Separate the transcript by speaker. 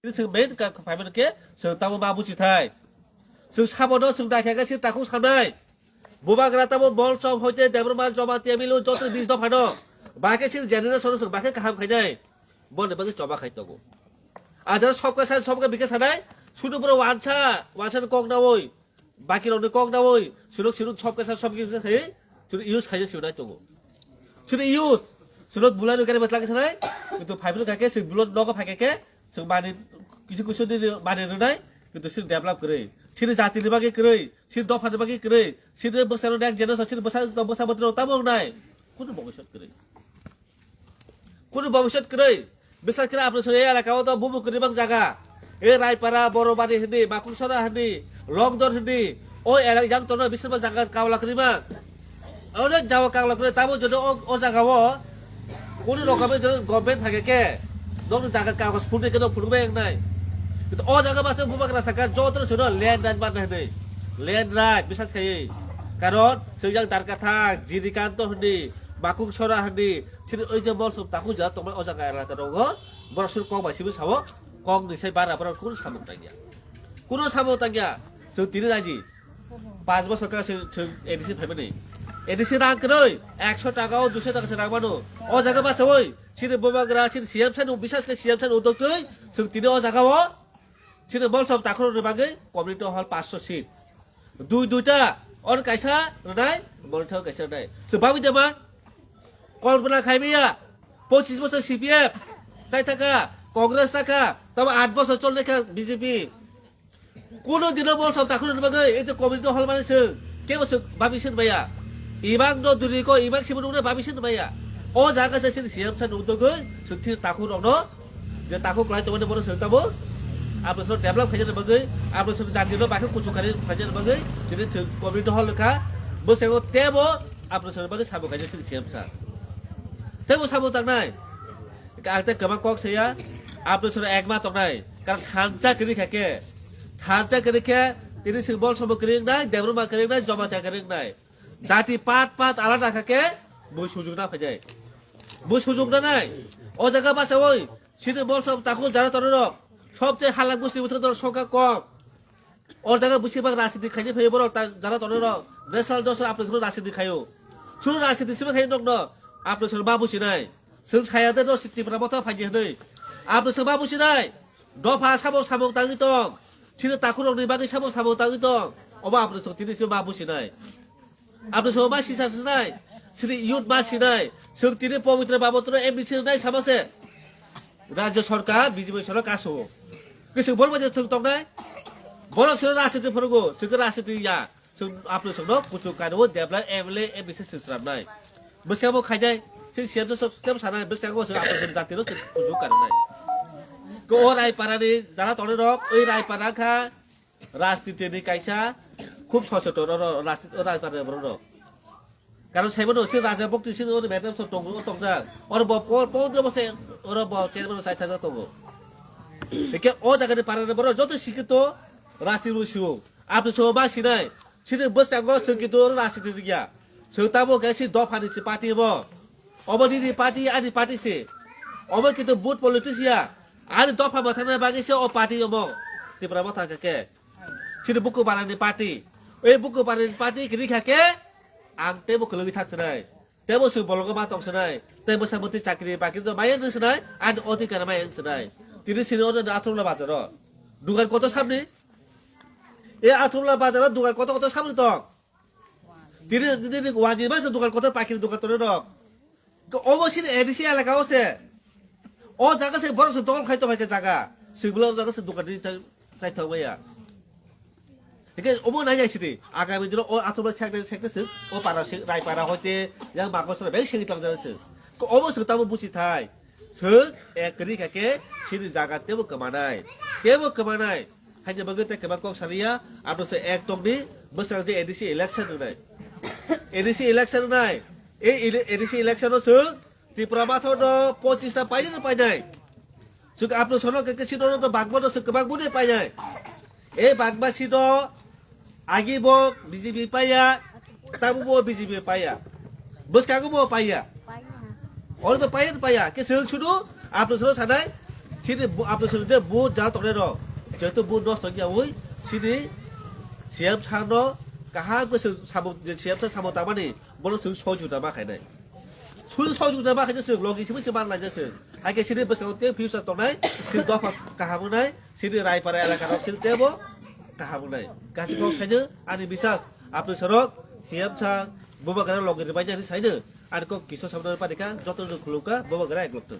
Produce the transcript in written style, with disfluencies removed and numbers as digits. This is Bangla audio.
Speaker 1: ซึ่งเมนกับฝ่ายมันเก๋ซึ่งตามมาบุจิไทยซึ่งชาวบ้านซึ่งได้แค่ซึ่งตาคุ้งทำได้บุบากราตามบอลจอมหัวใจเดบรมาจอมมาเตียมิลุจอตุบิสดอพันธ์บางแค่ซึ่งเจนนี่ส่วนซึ่งบางแค่ข้ามใครได้บอลเนี่ยบางแค่จอมมาใครตัวกูอาจจะชอบกันใช่ชอบกันบิกสันได้ชุดอุปรวันชากองดาวอยบางกิโลนึกกองดาวอยชุดชอบกันใช่ชอบกินใครชุดยูสใครจะสิวได้ตัวกูชุดยูสชุดบุลานุกันมาตั้งกันใช่ไหมคือฝ่ายมันแค่ซึ่งบุลนอกก็ฝ่ายแค่ซึ่งบางนี่কিছু দিন মানে নাই কিন্তু সিন ডেভেলপ করে সিন জাতির বাকি করে সিন দফার বাকি করে সিন বসানো এক জেনারেশন সিন বসা মত তাবো নাই কোন ভবিষ্যৎ করে বিশেষ করে আপনার এই এলাকাও তো বুবু করে বাং জায়গা এই রায়পাড়া বড়বাড়ি হিন্দি মাকুসরা হিন্দি রংদর হিন্দি ওই এলাকা যাং তো বিশেষ জায়গা কাওলা করে মা অনেক যাওয়া কাওলা করে তাবো যদি ও জায়গাও কোন রকমের যদি গভর্নমেন্ট থাকে কে দোকান জায়গা কাগজ ফুটে কেন ফুটবে নাই কিন্তু ও জায়গা বাসে বুবাক রাসাকা যত শুনো ল্যান্ড রাইট বানাই নেই ল্যান্ড রাইট বিশ্বাস খাই কারণ সেজাং দারকাথা জিরিকান্ত হন্দি মাকুং ছরা হন্দি সিনি ওই যে বল সব তাকু যা তোমার ও জায়গা এলাকা দङ বরসুর কং বাইসিবো সাবো কং নিসাই বারা বারা কোন সামক তাগিয়া जों তিনি রাজি 5 বছর কা जों এডিসি ফাইবানি এডিসি রাং কই 100 টাকাও 200 টাকা রাং মানো ও জায়গা বাসে ওই সিনি বুবাগরা সিনি সিএম সান বিশ্বাস কে সিএম সান উদক কই जों তিনি ও জায়গাও সিনে বল সব তাখরনের বাগে কমিউনিটি হল 500 সিট দুইটা অন কাইসা রনাই মনথাও কাইসা নাই সবাবি দেমা কল্পনা খাইবিয়া 25 বছর সিপিএফ চাই থাকা কংগ্রেস থাকা তবে 8 বছর চললে বিজেপি কোন দিন বল সব তাখরনের বাগে এই যে কমিউনিটি হল মানেছে কে বছর ভাবিছেন ভাইয়া ইবাং দ দুরিকো ইবাং সিমুনে ভাবিছেন ভাইয়া ও জায়গা সিনি সিএম সান উদগৈ সুথি তাখুর অনো যে তাখু ক্লাই তোমাদের বড় সতাবো আপনার সব ডেভেলপ খাইজার বাগै আপনার সব জাতির বাকি কুচুকারি খাইজার বাগै যদি কমিউনিটি হল লেখা বসেগো তেবো আপনার সব বাগै সাবো খাইজার সিএম সার তেবো সাবো তাকনাই আতে গবা কক সেয়া আপনার সব একমা তকনাই কারণ খানচা করি খাকে তিনি বল সব করি নাই দেবরমা করি নাই জমাতা করি নাই জাতি পাত আলাদা খাকে বই সুযোগ না ফাইজাই বই সুযোগ না নাই ও জায়গা বাসে ওই সিনে বল সব তাকু যারা তরর সবচেয়ে হালাক বুঝতে বছর সংখ্যা কম ওর জায়গায় বেশিরভাগ রাজনীতি খাইছে ফেয়ে বড় যারা তনের ন্যাশনাল দশ আপনার সঙ্গে রাজনীতি খাইও শুধু রাজনীতি হিসেবে খাই নগ্ন আপনার সঙ্গে মা বুঝি নাই जों सायादे दस सिटिफ्रा मथा फाइजे नै आपनो सोबा बुझि নাই दफा सामो तांगि दं सिनो ताखुरनि बागै सामो तांगि दं अबा आपनो सो तिनि सो मा बुझि নাই आपनो सो मा सिसास নাই सिनि युथ मा सिनाय जों तिनि पवित्र बाबत्र एमबिसि নাই सामासे राज्य सरकार बिजेपि सरकार कासो गोसो बरबादे जों दंनाय बर' सोर राजनीति फोरगो जों राजनीतिया जों आपनो सोनो कुचु कानो देबला एमएलए एमबिसि सिस्राबनाय बसेबो खायजाय सिन सियाम सब सिस्टेम सानाय बसेबो जों आपनो जातिनो कुचु कानाय को रायपारानि जाना तने रक ओइ रायपाराखा राजनीतिनि कायसा खूब सचेतन रायपारा बर' কারণ সেবন হচ্ছে রাজা ভক্তি ছিল ওর ম্যাডাম সব টংজা ওর পৌদ্র বসে ওর চেয়ারম্যান চাই থাকা তবু একে ও জায়গায় পারানে বড় যত শিক্ষিত রাজনীতি শিব আপনি সব বা সিনাই সিনে বসে আগে শিক্ষিত রাজনীতি গিয়া সৌতাবো গেছি দফানি পার্টি হব অবদিনী পার্টি আনি পার্টি সে অব কিন্তু বুথ পলিটিশিয়া আনি দফা মাথানে বাগিছে ও পার্টি হব ত্রিপুরা মাথা কাকে সিনে বুকু বানানি পার্টি ওই বুকু বানানি পার্টি কিনি খাকে आं तेबो कलगि थाक्सनाय तेबो सु बलगो मा तंसनाय तेबो सामति चाकरि बाकि त माय नसनाय आन अधिकार माय नसनाय तिनि सिनो न आथुला बाजार दुगान कत सामने ए आथुला बाजार दुगान कत सामने दं तिनि वाजि मास दुगान कत पाखि दुगान तरे दं तो अबसिन एडिसि एलाका होसे ओ जागा से बरस दल खायतो भाइके जागा सिगुलो जागा से दुगान चाइ थाबाया একে ওমো নাই যাইছিদি আগামী দিন ও আতবা সেক্টেছে ও পারা রায়পারা হইতে yang মাকসরা বেগ সেগিতাম যাচ্ছে কো অবশ্য তাবো বুঝি থাই সো একরি কাকে সিনি জাগাতেবো কমানাই হাইজে বগতে কেবা কক সালিয়া আপনসে একদমনি বসাল যে এডিসি ইলেকশন নাই এই এডিসি ইলেকশন সো ত্রিপুরা মাথো 25 টা পাইনাই সো আপন সনো কে সিনো তো বাগবো সো কেবা বুনে পাইনাই এই বাগবাসি দ आगिबो बीजेपी पाया ताबुबो बीजेपी पाया बसकागुबो पाया और तो पाया के सों सुदु आपनो सों सानाय sini apa saja bu jalan toknya ro jadi bu nos toknya woi sini siap chano kahang ke sabu siap sabu taman ni boleh soju nama kayaknya soju nama kayaknya sih logis sih macam mana aja sih akhirnya sini bersama tiap view satu naik sini dua kahang naik sini rai pada ala kahang sini tebo kahang naik kasih kau saja ani bisa apa serok siap chan bawa kerana logis banyak ni saja ada kau kisah sama dengan pada kan jatuh ke luka bawa kerana ekor tu